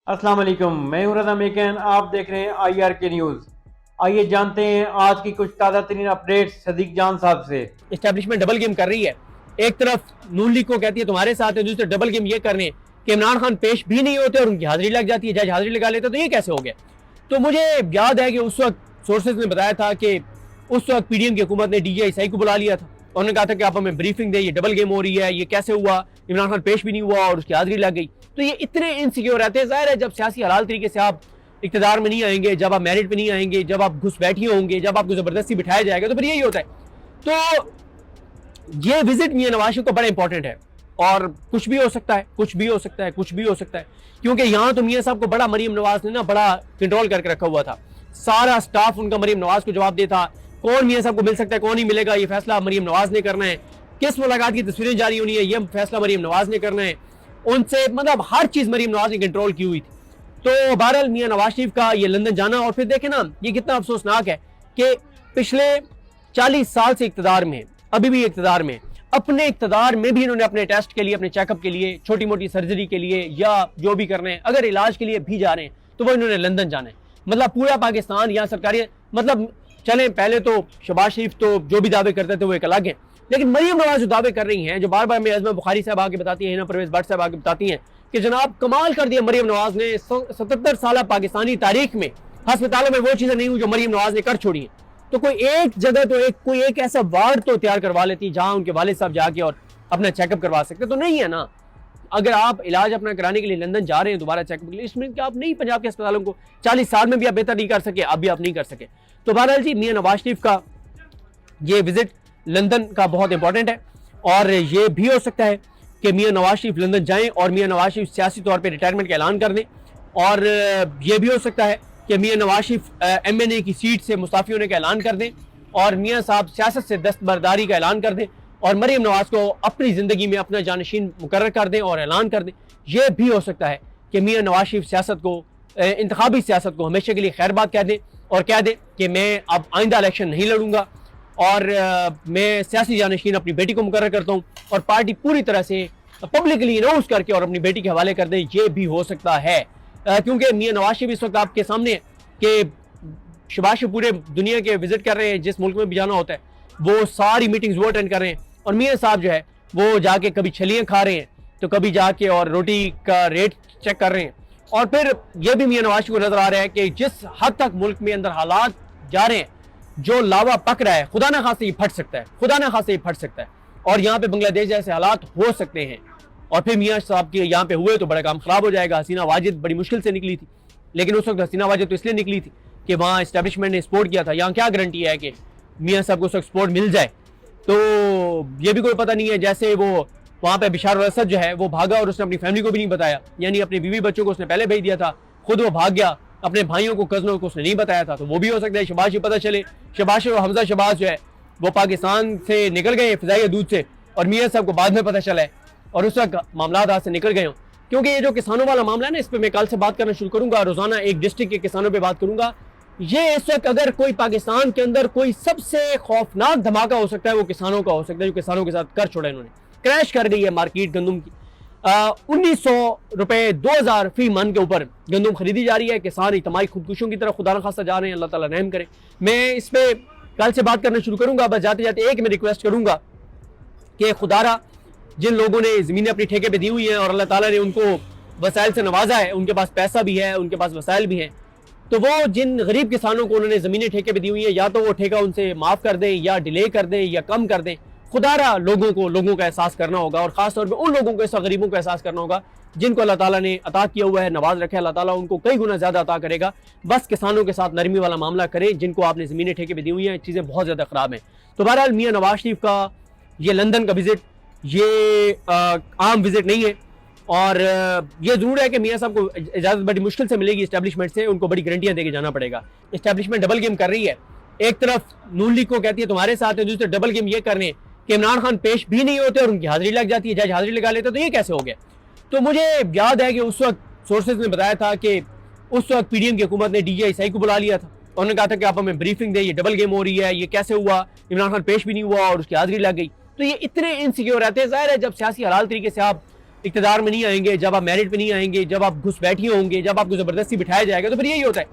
अस्सलाम वालेकुम, मैं हूं रज़ा मेकन। आप देख रहे हैं IRK न्यूज़। आइए जानते हैं आज की कुछ ताज़ा तरीन अपडेट्स सदीक जान साहब से। एस्टेब्लिशमेंट डबल गेम कर रही है। एक तरफ नून लीग को कहती है तुम्हारे साथ है, दूसरी तरफ डबल गेम ये करने कि इमरान खान पेश भी नहीं होते और उनकी हाजिरी लग जाती है, जज हाजिरी लगा लेते, तो ये कैसे हो गया। तो मुझे याद है कि उस वक्त सोर्सेज ने बताया था कि उस वक्त PDM की हुकूमत ने DGI को बुला लिया था। उन्होंने कहा था कि आप हमें ब्रीफिंग दें, ये डबल गेम हो रही है, ये कैसे हुआ, इमरान खान पेश भी नहीं हुआ और उसकी हाजिरी लग गई। तो ये इतने इनसिक्योर रहते हैं। जाहिर है जब सियासी हलाल तरीके से आप इक़्तिदार में नहीं आएंगे, जब आप मेरिट पे नहीं आएंगे, जब आप घुसपैठिए होंगे, जब आपको जबरदस्ती बिठाया जाएगा, तो फिर यही होता है। तो ये विजिट मियां नवाज शरीफ को बड़ा इंपॉर्टेंट है और कुछ भी हो सकता है, कुछ भी हो सकता है, कुछ भी हो सकता है, क्योंकि यहाँ तो मियां साहब को बड़ा मरीम नवाज ने ना बड़ा कंट्रोल करके रखा हुआ था। सारा स्टाफ उनका मरीम नवाज को जवाब देता, कौन मियां साहब को मिल सकता है, कौन नहीं मिलेगा, ये फैसला मरीम नवाज ने करना है, किस मुलाकात की तस्वीरें जारी होनी है, ये फैसला मरीम नवाज ने करना है। उनसे मतलब हर चीज मरीम नवाज ने कंट्रोल की हुई थी। तो बहरहाल मियां नवाज शरीफ का ये लंदन जाना, और फिर देखे ना ये कितना अफसोसनाक है कि पिछले 40 साल से इक़्तिदार में, अभी भी इक़्तिदार में, अपने इक़्तिदार में भी इन्होंने अपने टेस्ट के लिए, अपने चेकअप के लिए, छोटी मोटी सर्जरी के लिए या जो भी करने हैं, अगर इलाज के लिए भी जा रहे हैं तो वो इन्होंने लंदन जाना है। मतलब पूरा पाकिस्तान यहाँ सरकारी, मतलब चले पहले तो शहबाज शरीफ तो जो भी दावे करते थे वो एक अलग है, लेकिन मरीम नवाज जो दावे कर रही हैं, जो बार बार में अज़मा बुखारी साहब आके बताती है, हिना परवेज भट्ट साहब आके बताती हैं कि जनाब कमाल कर दिया मरीम नवाज ने। 77 साल पाकिस्तानी तारीख में अस्पतालों में वो चीजें नहीं हुई जो मरीम नवाज ने कर छोड़ी हैं। तो कोई एक जगह तो कोई एक ऐसा वार्ड तो तैयार करवा लेती जहां उनके वालिद साहब जाके और अपना चेकअप करवा सकते, तो नहीं है ना। अगर आप इलाज अपना कराने के लिए लंदन जा रहे हैं दोबारा चेकअप के लिए, इसमें कि आप नहीं पंजाब के अस्पतालों को 40 साल में भी आप बेहतर नहीं कर सके, अब भी आप नहीं कर सके। तो बहरहाल जी मियां नवाज शरीफ का ये विजिट लंदन का बहुत इंपॉर्टेंट है और ये भी हो सकता है कि मियां नवाज शरीफ लंदन जाएं और मियां नवाज शरीफ सियासी तौर पर रिटायरमेंट का ऐलान कर दें, और ये भी हो सकता है कि मियां नवाज शरीफ MNA की सीट से मुस्ताफी होने का ऐलान कर दें और मियां साहब सियासत से दस्तबरदारी का ऐलान कर दें और मरीम नवाज को अपनी ज़िंदगी में अपना जानशीन मुकर्रर कर दें और ऐलान कर दें। यह भी हो सकता है कि मियां नवाज शरीफ सियासत को, इंतखाबी सियासत को हमेशा के लिए खैरबाद कह दें और कह दें कि मैं अब आइंदा इलेक्शन नहीं लड़ूंगा और मैं सियासी जानशीन अपनी बेटी को मुकर्रर करता हूँ, और पार्टी पूरी तरह से पब्लिकली अनाउंस करके और अपनी बेटी के हवाले कर दें। ये भी हो सकता है क्योंकि मियां नवाज शरीफ इस वक्त आपके सामने कि शहबाज शरीफ पूरे दुनिया के विजिट कर रहे हैं, जिस मुल्क में भी जाना होता है वो सारी मीटिंग्स वो अटेंड कर रहे हैं, और मियां साहब जो है वो जाके कभी छलियाँ खा रहे हैं तो कभी जाके और रोटी का रेट चेक कर रहे हैं। और फिर यह भी मियां नवाज शरीफ को नजर आ रहा है कि जिस हद तक मुल्क में अंदर हालात जा रहे हैं, जो लावा पक रहा है, खुदा ना खासे ये फट सकता है, खुदा ना खासे ये फट सकता है, और यहाँ पे बांग्लादेश जैसे हालात हो सकते हैं। और फिर मियां साहब के यहाँ पे हुए तो बड़ा काम खराब हो जाएगा। हसीना वाजिद बड़ी मुश्किल से निकली थी, लेकिन उस वक्त हसीना वाजिद तो इसलिए निकली थी कि वहाँ एस्टेब्लिशमेंट ने सपोर्ट किया था। यहाँ क्या गारंटी है कि मियां साहब को उस वक्त सपोर्ट मिल जाए, तो ये भी कोई पता नहीं है। जैसे वो वहाँ पे बिशार असद जो है वो भागा और उसने अपनी फैमिली को भी नहीं बताया, यानी अपनी बीवी बच्चों को उसने पहले भेज दिया था, खुद वो भाग गया, अपने भाइयों को, कजनों को उसने नहीं बताया था। तो वो भी हो सकता है शहबाज शरीफ पता चले, शहबाज और हमजा शहबाज जो है वो पाकिस्तान से निकल गए फिजाई दूध से, और मियां साहब को बाद में पता चला है और उस वक्त मामला हाथ से निकल गए हों। क्योंकि ये जो किसानों वाला मामला है ना, इस पर मैं कल से बात करना शुरू करूंगा, रोजाना एक डिस्ट्रिक्ट के किसानों पर बात करूंगा। ये इस वक्त अगर कोई पाकिस्तान के अंदर कोई सबसे खौफनाक धमाका हो सकता है वो किसानों का हो सकता है, जो किसानों के साथ कर छोड़ा इन्होंने। क्रैश कर गई है मार्केट गंदम की, 1900 रुपए 2000 फी मन के ऊपर गंदम खरीदी जा रही है। किसान इतमाही खुदकुशियों की तरफ खुदा न खासा जा रहे हैं, अल्लाह ताला रहम करे। मैं इस पर कल से बात करना शुरू करूंगा। बस जाते जाते एक मैं रिक्वेस्ट करूंगा कि खुदारा जिन लोगों ने ज़मीनें अपनी ठेके पे दी हुई हैं और अल्लाह ताला ने उनको वसाइल से नवाजा है, उनके पास पैसा भी है, उनके पास वसाइल भी हैं, तो वो जिन गरीब किसानों को उन्होंने ज़मीनें ठेके पे दी हुई हैं, या तो वो ठेका उनसे माफ़ कर दें या डिले कर दें या कम कर दें। खुदारा लोगों का एहसास करना होगा, और ख़ास तौर पे उन लोगों को, ऐसा गरीबों को एहसास करना होगा जिनको अल्लाह ताला ने अता किया हुआ है, नवाज रखा है, अल्लाह ताला उनको कई गुना ज़्यादा अता करेगा। बस किसानों के साथ नरमी वाला मामला करें जिनको आपने ज़मीनें ठेके पे दी हुई हैं, चीज़ें बहुत ज़्यादा ख़राब हैं। तो बहरहाल मियां नवाज शरीफ का ये लंदन का विजिट ये आम विजिट नहीं है, और ये जरूर है कि मियां साहब को इजाज़त बड़ी मुश्किल से मिलेगी इस्टेब्लिशमेंट से, उनको बड़ी गारंटियां देके जाना पड़ेगा। इस्टेब्लिशमेंट डबल गेम कर रही है। एक तरफ नून लीग को कहती है तुम्हारे साथ है, दूसरी तरफ डबल गेम ये करने कि इमरान खान पेश भी नहीं होते और उनकी हाजिरी लग जाती है, जज हाजिरी लगा लेते, तो ये कैसे हो गया। तो मुझे याद है कि उस वक्त सोर्सेज ने बताया था कि उस वक्त PDM की हुकूमत ने DGI को बुला लिया था। उन्होंने कहा था कि आप हमें ब्रीफिंग दें, ये डबल गेम हो रही है, ये कैसे हुआ, इमरान खान पेश भी नहीं हुआ और उसकी हाजिरी लग गई। तो ये इतने इनसिक्योर रहते हैं। जाहिर है जब सियासी हलाल तरीके से आप इक्तदार में नहीं आएंगे, जब आप मेरिट पे नहीं आएंगे, जब आप घुसपैठिए होंगे, जब आपको जबरदस्ती बिठाया जाएगा, तो फिर यही होता है।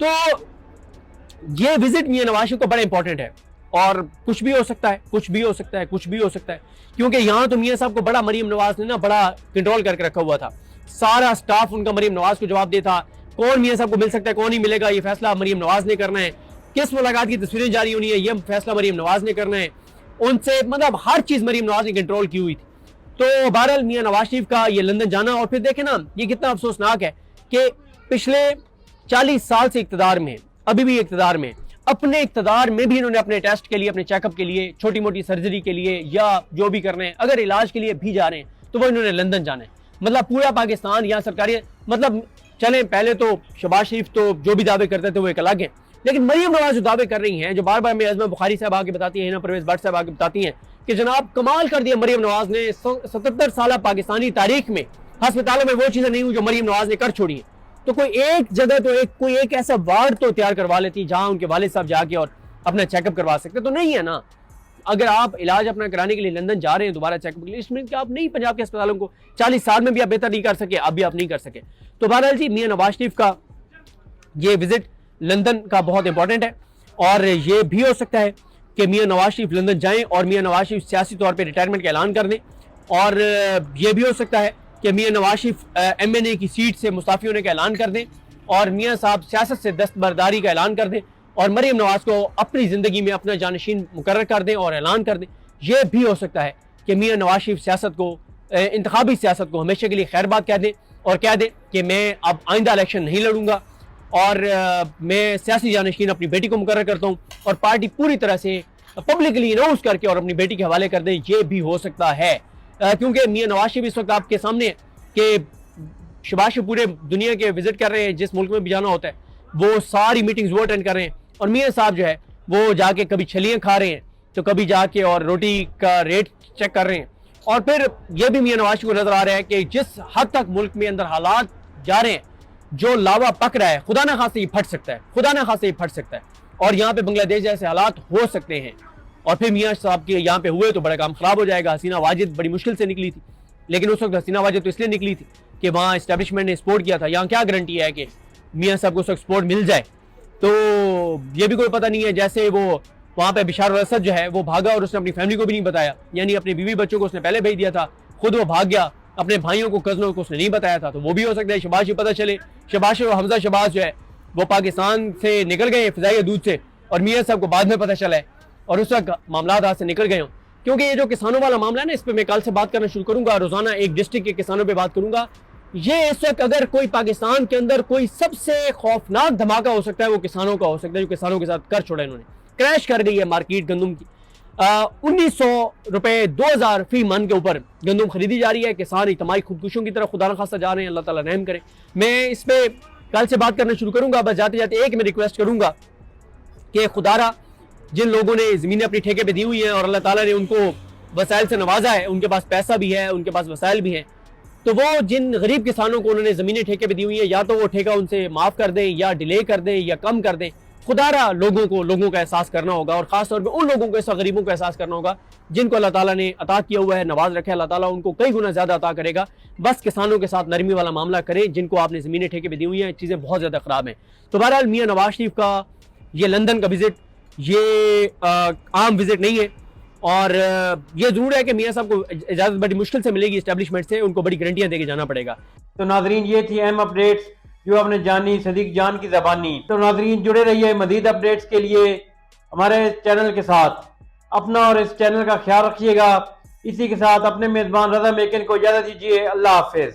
तो ये विजिट मियां नवाज शरीफ को बड़ा इंपॉर्टेंट है, और कुछ भी हो सकता है, कुछ भी हो सकता है, कुछ भी हो सकता है, क्योंकि यहाँ तो मियां साहब को बड़ा मरीम नवाज ने ना बड़ा कंट्रोल करके रखा हुआ था। सारा स्टाफ उनका मरीम नवाज को जवाब देता, कौन मियां साहब को मिल सकता है, कौन नहीं मिलेगा, ये फैसला मरीम नवाज ने करना है, किस मुलाकात की तस्वीरें जारी होनी है, ये फैसला मरीम नवाज ने करना है, उनसे मतलब हर चीज मरीम नवाज ने कंट्रोल की हुई थी। तो बहरहाल मियां नवाज शरीफ का ये लंदन जाना, और फिर देखे ना ये कितना अफसोसनाक है कि पिछले 40 साल से इक्तदार में, अभी भी इक्तदार में, अपने इक्तदार में भी इन्होंने अपने टेस्ट के लिए, अपने चेकअप के लिए, छोटी मोटी सर्जरी के लिए या जो भी कर रहे हैं, अगर इलाज के लिए भी जा रहे हैं तो वो इन्होंने लंदन जाना है। मतलब पूरा पाकिस्तान यहाँ सरकारी, मतलब चले पहले तो शहबाज शरीफ तो जो भी दावे करते थे वो एक अलग है, लेकिन मरीम नवाज जो दावे कर रही हैं, जो बार बार में अजमा बुखारी साहब आके बताती हैं, परवेज भट्ट साहब आके बताती हैं कि जनाब कमाल कर दिया मरीम नवाज ने, 77 साल पाकिस्तानी तारीख में अस्पतालों में वो चीजें नहीं हुई जो मरीम नवाज ने कर छोड़ी है। तो कोई एक जगह तो कोई एक ऐसा वार्ड तो तैयार करवा लेती जहां उनके वालिद साहब जाके और अपना चेकअप करवा सकते, तो नहीं है ना। अगर आप इलाज अपना कराने के लिए लंदन जा रहे हैं दोबारा चेकअप के लिए, इसमें कि आप नहीं पंजाब के अस्पतालों को 40 साल में भी आप बेहतर नहीं कर सके, अब भी आप नहीं कर सके। तो बहरहाल जी मियां नवाज शरीफ का ये विजिट लंदन का बहुत इंपॉर्टेंट है, और ये भी हो सकता है कि मियां नवाज शरीफ लंदन जाएं और मियां नवाज शरीफ सियासी तौर पर रिटायरमेंट का ऐलान कर दें, और ये भी हो सकता है कि मियां नवाज शरीफ MNA की सीट से मुस्ताफी होने का ऐलान कर दें, और मियां साहब सियासत से दस्तबरदारी का ऐलान कर दें, और मरीम नवाज को अपनी ज़िंदगी में अपना जानशीन मुकर्रर कर दें और ऐलान कर दें। यह भी हो सकता है कि मियां नवाज शरीफ सियासत को, इंतखाबी सियासत को हमेशा के लिए खैर बात कह दें, और कह दें कि मैं अब आइंदा इलेक्शन नहीं लड़ूंगा, और मैं सियासी जानशीन अपनी बेटी को मुकर्रर करता हूँ, और पार्टी पूरी तरह से पब्लिकली अनाउंस करके और अपनी बेटी के हवाले कर दें। ये भी हो सकता है, क्योंकि मियां नवाज शरीफ इस वक्त आपके सामने है कि शहबाज शरीफ पूरे दुनिया के विजिट कर रहे हैं, जिस मुल्क में भी जाना होता है वो सारी मीटिंग्स वो अटेंड कर रहे हैं, और मियां साहब जो है वो जाके कभी छलियाँ खा रहे हैं, तो कभी जाके और रोटी का रेट चेक कर रहे हैं। और फिर यह भी मियां नवाज शरीफ को नजर आ रहा है कि जिस हद तक मुल्क में अंदर हालात जा रहे हैं, जो लावा पक रहा है, खुदा ना खासे ये फट सकता है, खुदा ना खासे ये फट सकता है, और यहाँ पे बांग्लादेश जैसे हालात हो सकते हैं। और फिर मियां साहब के यहाँ पे हुए तो बड़ा काम खराब हो जाएगा। हसीना वाजिद बड़ी मुश्किल से निकली थी, लेकिन उस वक्त हसीना वाजिद तो इसलिए निकली थी कि वहाँ एस्टेब्लिशमेंट ने सपोर्ट किया था। यहाँ क्या गारंटी है कि मियां साहब को उस वक्त सपोर्ट मिल जाए, तो ये भी कोई पता नहीं है। जैसे वो वहाँ पे बिशार असद जो है वो भागा और उसने अपनी फैमिली को भी नहीं बताया, यानी अपनी बीवी बच्चों को उसने पहले भेज दिया था, खुद वो भाग गया, अपने भाइयों को, कजनों को उसने नहीं बताया था। तो वो भी हो सकता है शहबाज पता चले, शहबाज और हमजा शहबाज जो है वो पाकिस्तान से निकल गए फिजाई दूध से, और मियां साहब को बाद में पता चला है, और उस वक्त मामला हाथ से निकल गए हों। क्योंकि ये जो किसानों वाला मामला है ना, इस पर मैं कल से बात करना शुरू करूंगा, रोजाना एक डिस्ट्रिक्ट के किसानों पर बात करूंगा। ये इस वक्त अगर कोई पाकिस्तान के अंदर कोई सबसे खौफनाक धमाका हो सकता है वो किसानों का हो सकता है, जो किसानों के साथ कर छोड़ा इन्होंने। क्रैश कर गई है मार्केट गंदम की, 1900 रुपए 2000 फी मन के ऊपर गंदम खरीदी जा रही है। किसान इज्तिमाई खुदकुशियों की तरफ खुदा न खासा जा रहे हैं, अल्लाह ताला रहम करे। मैं इस पर कल से बात करना शुरू करूंगा। बस जाते जाते एक मैं रिक्वेस्ट करूंगा कि खुदारा जिन लोगों ने ज़मीनें अपनी ठेके पे दी हुई हैं और अल्लाह ताला ने उनको वसाइल से नवाजा है, उनके पास पैसा भी है, उनके पास वसाइल भी हैं, तो वो जिन गरीब किसानों को उन्होंने ज़मीनें ठेके पे दी हुई हैं, या तो वो ठेका उनसे माफ़ कर दें, या डिले कर दें, या कम कर दें। खुदारा लोगों का एहसास करना होगा, और ख़ास तौर पे उन लोगों को, ऐसा गरीबों को एहसास करना होगा जिनको अल्लाह ताला ने अता किया हुआ है, नवाज रखा है। अल्लाह ताला उनको कई गुना ज़्यादा अता करेगा। बस किसानों के साथ नरमी वाला मामला करें जिनको आपने ज़मीनें ठेके पे दी हुई हैं। चीज़ें बहुत ज़्यादा ख़राब हैं। तो बहरहाल मियां नवाज शरीफ का ये लंदन का विजिट ये आम विजिट नहीं है, और ये ज़रूर है कि मियां साहब को इजाज़त बड़ी मुश्किल से मिलेगी इस्टेब्लिशमेंट से, उनको बड़ी गारंटियाँ दे के जाना पड़ेगा। तो नाजरीन ये थी अहम अपडेट्स जो आपने जानी सदीक जान की ज़बानी। तो नाजरीन जुड़े रहिए मज़ीद अपडेट्स के लिए हमारे चैनल के साथ। अपना और इस चैनल का ख्याल रखिएगा। इसी के साथ अपने मेज़बान रज़ा मेकन को इजाज़त दीजिए। अल्लाह हाफिज़।